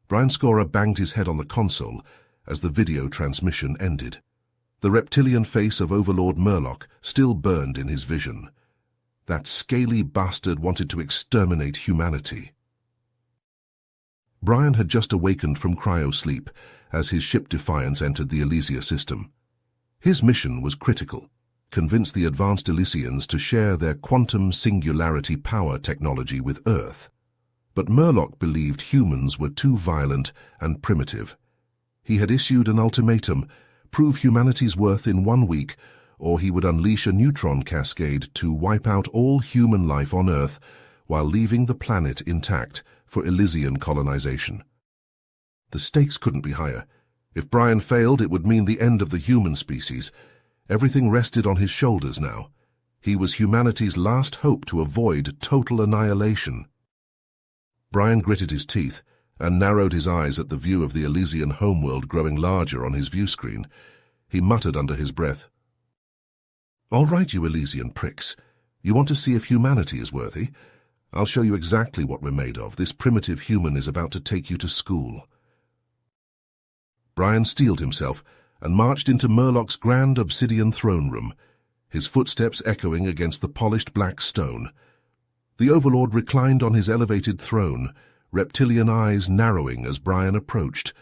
Brian Scorer banged his head on the console as the video transmission ended. The reptilian face of Overlord Murloc still burned in his vision. That scaly bastard wanted to exterminate humanity. Brian had just awakened from cryo-sleep as his ship Defiance entered the Elysia system. His mission was critical: convince the advanced Elysians to share their quantum singularity power technology with Earth. But Murloc believed humans were too violent and primitive. He had issued an ultimatum: prove humanity's worth in 1 week, or he would unleash a neutron cascade to wipe out all human life on Earth while leaving the planet intact for Elysian colonization. The stakes couldn't be higher. If Brian failed, it would mean the end of the human species. Everything rested on his shoulders now. He was humanity's last hope to avoid total annihilation. Brian gritted his teeth and narrowed his eyes at the view of the Elysian homeworld growing larger on his view screen. He muttered under his breath, "All right, you Elysian pricks. You want to see if humanity is worthy? I'll show you exactly what we're made of. This primitive human is about to take you to school." Brian steeled himself and marched into Murloc's grand obsidian throne room, his footsteps echoing against the polished black stone. The Overlord reclined on his elevated throne, reptilian eyes narrowing as Brian approached.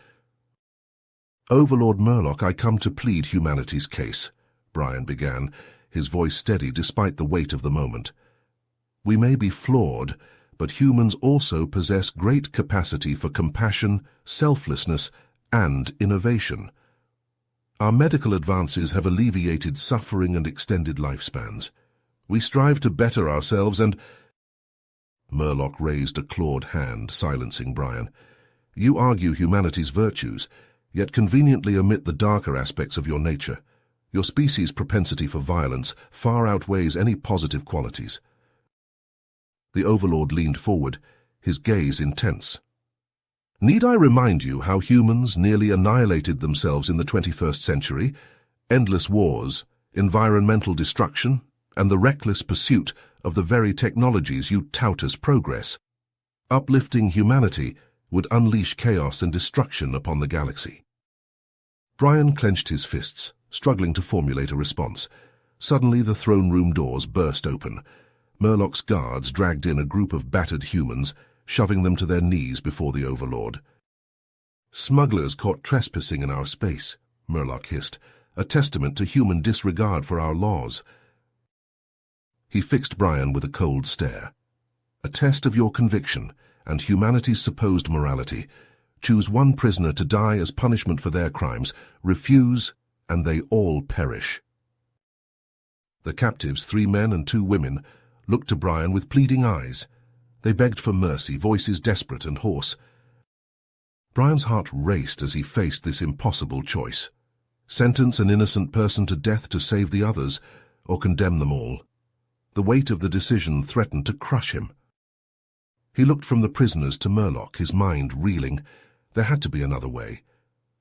"Overlord Murloc, I come to plead humanity's case," Brian began, his voice steady despite the weight of the moment. "We may be flawed, but humans also possess great capacity for compassion, selflessness, and innovation. Our medical advances have alleviated suffering and extended lifespans. We strive to better ourselves and—" Murloc raised a clawed hand, silencing Brian. "You argue humanity's virtues, yet conveniently omit the darker aspects of your nature. Your species' propensity for violence far outweighs any positive qualities." The Overlord leaned forward, his gaze intense. "Need I remind you how humans nearly annihilated themselves in the 21st century? Endless wars, environmental destruction, and the reckless pursuit of the very technologies you tout as progress. Uplifting humanity would unleash chaos and destruction upon the galaxy." Brian clenched his fists, struggling to formulate a response. Suddenly the throne room doors burst open. Murloc's guards dragged in a group of battered humans, shoving them to their knees before the Overlord. "Smugglers caught trespassing in our space," Murloc hissed, "a testament to human disregard for our laws." He fixed Brian with a cold stare. "A test of your conviction and humanity's supposed morality. Choose one prisoner to die as punishment for their crimes. Refuse, and they all perish." The captives, 3 men and 2 women, looked to Brian with pleading eyes. They begged for mercy, voices desperate and hoarse. Brian's heart raced as he faced this impossible choice. Sentence an innocent person to death to save the others, or condemn them all. The weight of the decision threatened to crush him. He looked from the prisoners to Murloc, his mind reeling. There had to be another way.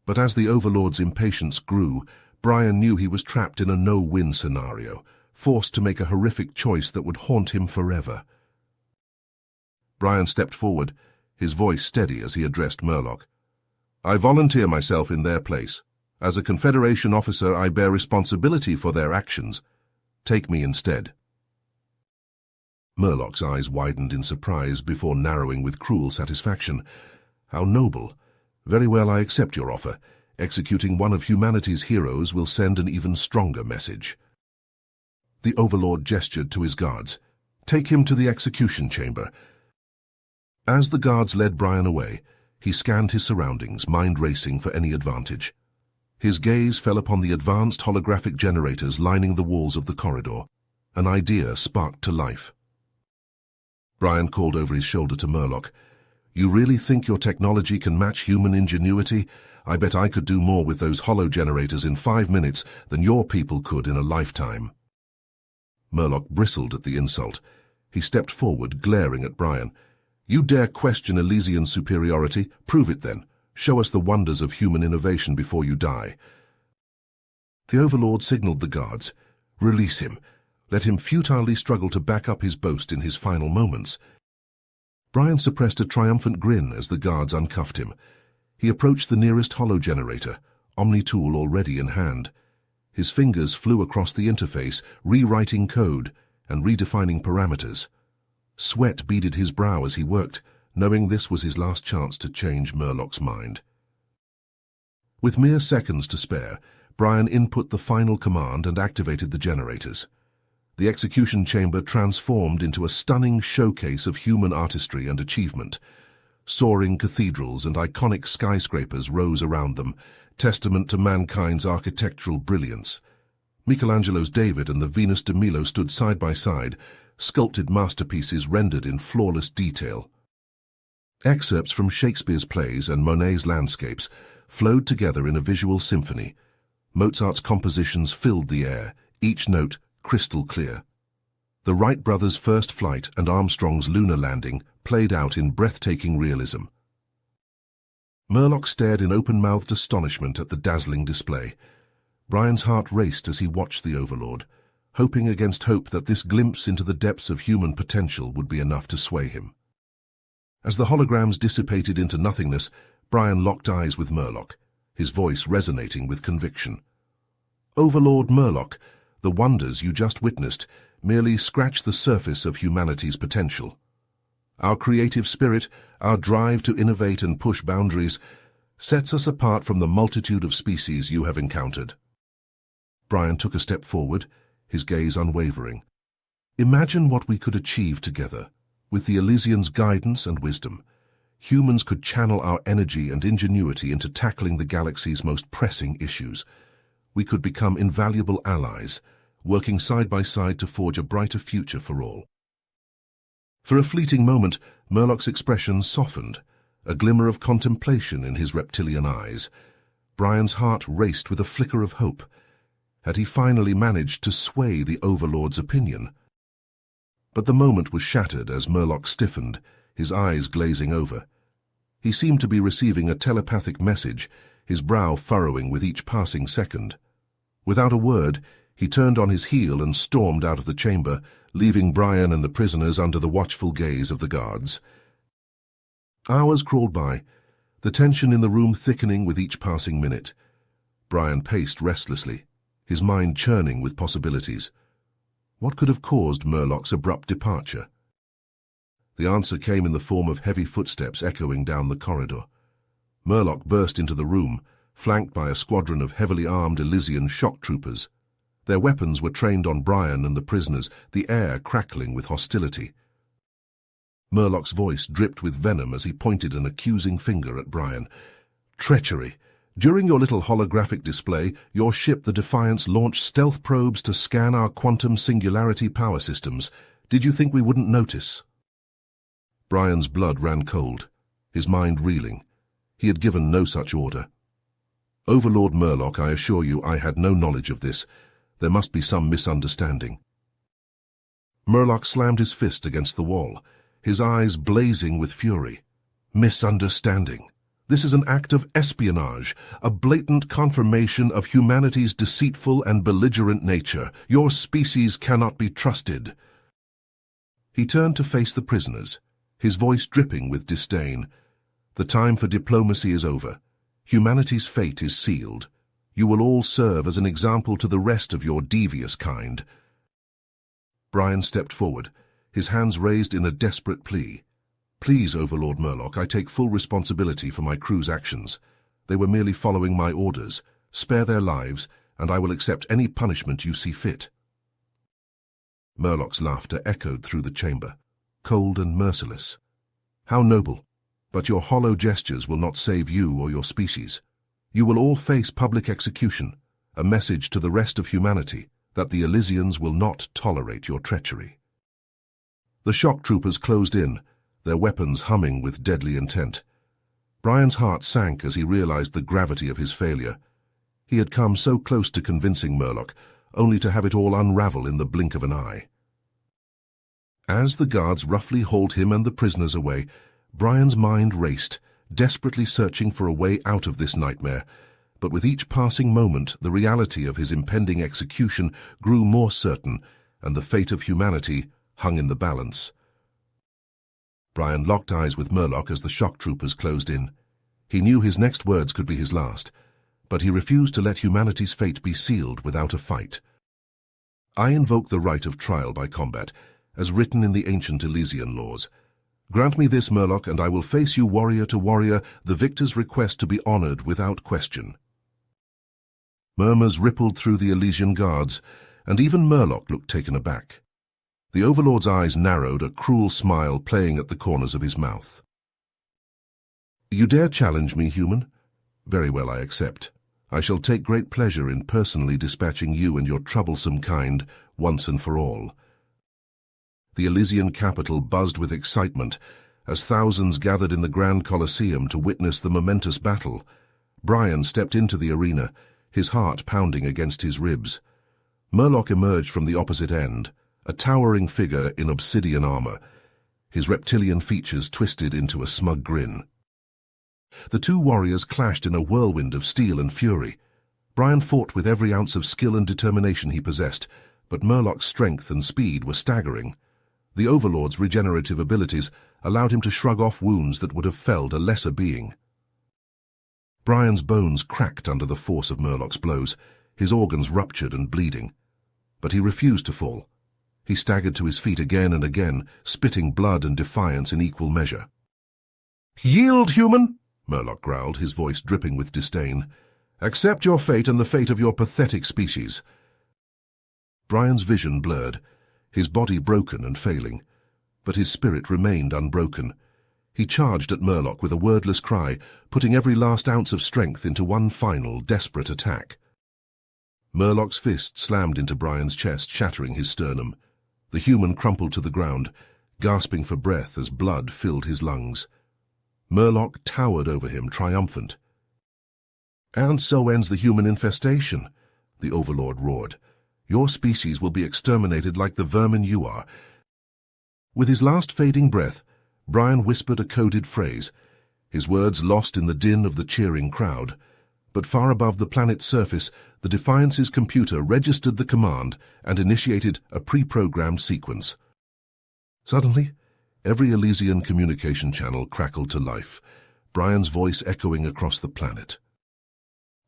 But as the Overlord's impatience grew, Brian knew he was trapped in a no-win scenario, forced to make a horrific choice that would haunt him forever. Brian stepped forward, his voice steady as he addressed Murloc. "I volunteer myself in their place. As a Confederation officer, I bear responsibility for their actions. Take me instead." Murloc's eyes widened in surprise before narrowing with cruel satisfaction. "How noble. Very well, I accept your offer. Executing one of humanity's heroes will send an even stronger message." The Overlord gestured to his guards. "Take him to the execution chamber." As the guards led Brian away, he scanned his surroundings, mind racing for any advantage. His gaze fell upon the advanced holographic generators lining the walls of the corridor. An idea sparked to life. Brian called over his shoulder to Murloc. "You really think your technology can match human ingenuity? I bet I could do more with those holo generators in 5 minutes than your people could in a lifetime." Murloc bristled at the insult. He stepped forward, glaring at Brian. "You dare question Elysian superiority? Prove it then. Show us the wonders of human innovation before you die." The Overlord signaled the guards. "Release him. Let him futilely struggle to back up his boast in his final moments." Brian suppressed a triumphant grin as the guards uncuffed him. He approached the nearest holo generator, Omni-tool already in hand. His fingers flew across the interface, rewriting code and redefining parameters. Sweat beaded his brow as he worked, knowing this was his last chance to change Murlock's mind. With mere seconds to spare, Brian input the final command and activated the generators. The execution chamber transformed into a stunning showcase of human artistry and achievement. Soaring cathedrals and iconic skyscrapers rose around them, testament to mankind's architectural brilliance. Michelangelo's David and the Venus de Milo stood side by side, sculpted masterpieces rendered in flawless detail. Excerpts from Shakespeare's plays and Monet's landscapes flowed together in a visual symphony. Mozart's compositions filled the air, each note crystal clear. The Wright brothers' first flight and Armstrong's lunar landing played out in breathtaking realism. Murlock stared in open-mouthed astonishment at the dazzling display. Brian's heart raced as he watched the Overlord, hoping against hope that this glimpse into the depths of human potential would be enough to sway him. As the holograms dissipated into nothingness, Brian locked eyes with Murlock, his voice resonating with conviction. Overlord Murlock, the wonders you just witnessed merely scratch the surface of humanity's potential. Our creative spirit, our drive to innovate and push boundaries, sets us apart from the multitude of species you have encountered. Brian took a step forward, his gaze unwavering. Imagine what we could achieve together. With the Elysians' guidance and wisdom, humans could channel our energy and ingenuity into tackling the galaxy's most pressing issues. We could become invaluable allies, working side by side to forge a brighter future for all. For a fleeting moment, Murlock's expression softened, a glimmer of contemplation in his reptilian eyes. Brian's heart raced with a flicker of hope. Had he finally managed to sway the Overlord's opinion? But the moment was shattered as Murlock stiffened, his eyes glazing over. He seemed to be receiving a telepathic message, his brow furrowing with each passing second. Without a word, he turned on his heel and stormed out of the chamber, leaving Brian and the prisoners under the watchful gaze of the guards. Hours crawled by, the tension in the room thickening with each passing minute. Brian paced restlessly, his mind churning with possibilities. What could have caused Murlock's abrupt departure? The answer came in the form of heavy footsteps echoing down the corridor. Murlock burst into the room, flanked by a squadron of heavily armed Elysian shock troopers. Their weapons were trained on Brian and the prisoners, the air crackling with hostility. Murlock's voice dripped with venom as he pointed an accusing finger at Brian. Treachery! During your little holographic display, your ship, the Defiance, launched stealth probes to scan our quantum singularity power systems. Did you think we wouldn't notice? Brian's blood ran cold, his mind reeling. He had given no such order. Overlord Murlock, I assure you I had no knowledge of this. There must be some misunderstanding. Murlock slammed his fist against the wall, his eyes blazing with fury. Misunderstanding. This is an act of espionage, a blatant confirmation of humanity's deceitful and belligerent nature. Your species cannot be trusted. He turned to face the prisoners, his voice dripping with disdain. The time for diplomacy is over. Humanity's fate is sealed. You will all serve as an example to the rest of your devious kind. Brian stepped forward, his hands raised in a desperate plea. Please, Overlord Murlock, I take full responsibility for my crew's actions. They were merely following my orders. Spare their lives, and I will accept any punishment you see fit. Murlock's laughter echoed through the chamber, cold and merciless. How noble! But your hollow gestures will not save you or your species. You will all face public execution, a message to the rest of humanity that the Elysians will not tolerate your treachery. The shock troopers closed in, their weapons humming with deadly intent. Brian's heart sank as he realized the gravity of his failure. He had come so close to convincing Murlock, only to have it all unravel in the blink of an eye. As the guards roughly hauled him and the prisoners away, Brian's mind raced, desperately searching for a way out of this nightmare. But with each passing moment, the reality of his impending execution grew more certain, and the fate of humanity hung in the balance. Brian locked eyes with Murlock as the shock troopers closed in. He knew his next words could be his last, but he refused to let humanity's fate be sealed without a fight. I invoke the right of trial by combat, as written in the ancient Elysian laws. Grant me this, Murloc, and I will face you warrior to warrior, the victor's request to be honored without question. Murmurs rippled through the Elysian guards, and even Murloc looked taken aback. The Overlord's eyes narrowed, a cruel smile playing at the corners of his mouth. You dare challenge me, human? Very well, I accept. I shall take great pleasure in personally dispatching you and your troublesome kind once and for all. The Elysian capital buzzed with excitement as thousands gathered in the Grand Colosseum to witness the momentous battle. Brian stepped into the arena, his heart pounding against his ribs. Murloc emerged from the opposite end, a towering figure in obsidian armor, his reptilian features twisted into a smug grin. The two warriors clashed in a whirlwind of steel and fury. Brian fought with every ounce of skill and determination he possessed, but Murloc's strength and speed were staggering. The Overlord's regenerative abilities allowed him to shrug off wounds that would have felled a lesser being. Brian's bones cracked under the force of Murloc's blows, his organs ruptured and bleeding. But he refused to fall. He staggered to his feet again and again, spitting blood and defiance in equal measure. "Yield, human!" Murloc growled, his voice dripping with disdain. "Accept your fate and the fate of your pathetic species." Brian's vision blurred, his body broken and failing, but his spirit remained unbroken. He charged at Murloc with a wordless cry, putting every last ounce of strength into one final, desperate attack. Murloc's fist slammed into Brian's chest, shattering his sternum. The human crumpled to the ground, gasping for breath as blood filled his lungs. Murloc towered over him, triumphant. "And so ends the human infestation," the Overlord roared. "Your species will be exterminated like the vermin you are." With his last fading breath, Brian whispered a coded phrase, his words lost in the din of the cheering crowd. But far above the planet's surface, the Defiance's computer registered the command and initiated a pre-programmed sequence. Suddenly, every Elysian communication channel crackled to life, Brian's voice echoing across the planet.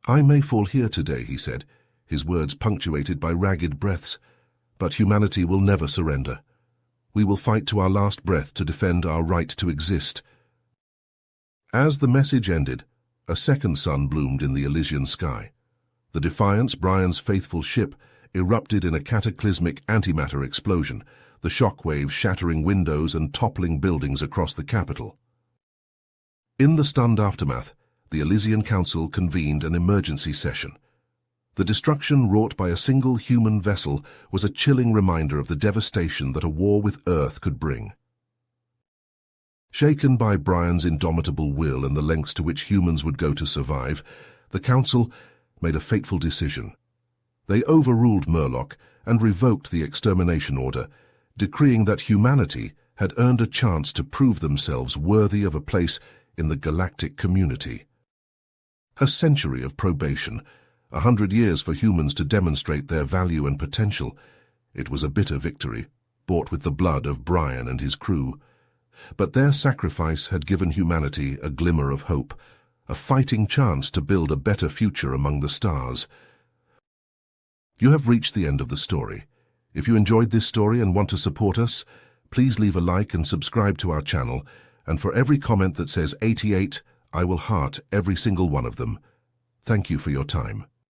"I may fall here today," he said, his words punctuated by ragged breaths, "but humanity will never surrender. We will fight to our last breath to defend our right to exist." As the message ended, a second sun bloomed in the Elysian sky. The Defiance, Brian's faithful ship, erupted in a cataclysmic antimatter explosion, the shockwaves shattering windows and toppling buildings across the capital. In the stunned aftermath, the Elysian Council convened an emergency session. The destruction wrought by a single human vessel was a chilling reminder of the devastation that a war with Earth could bring. Shaken by Brian's indomitable will and the lengths to which humans would go to survive, the Council made a fateful decision. They overruled Murloc and revoked the extermination order, decreeing that humanity had earned a chance to prove themselves worthy of a place in the galactic community. A century of probation, 100 years for humans to demonstrate their value and potential. It was a bitter victory, bought with the blood of Brian and his crew. But their sacrifice had given humanity a glimmer of hope, a fighting chance to build a better future among the stars. You have reached the end of the story. If you enjoyed this story and want to support us, please leave a like and subscribe to our channel, and for every comment that says 88, I will heart every single one of them. Thank you for your time.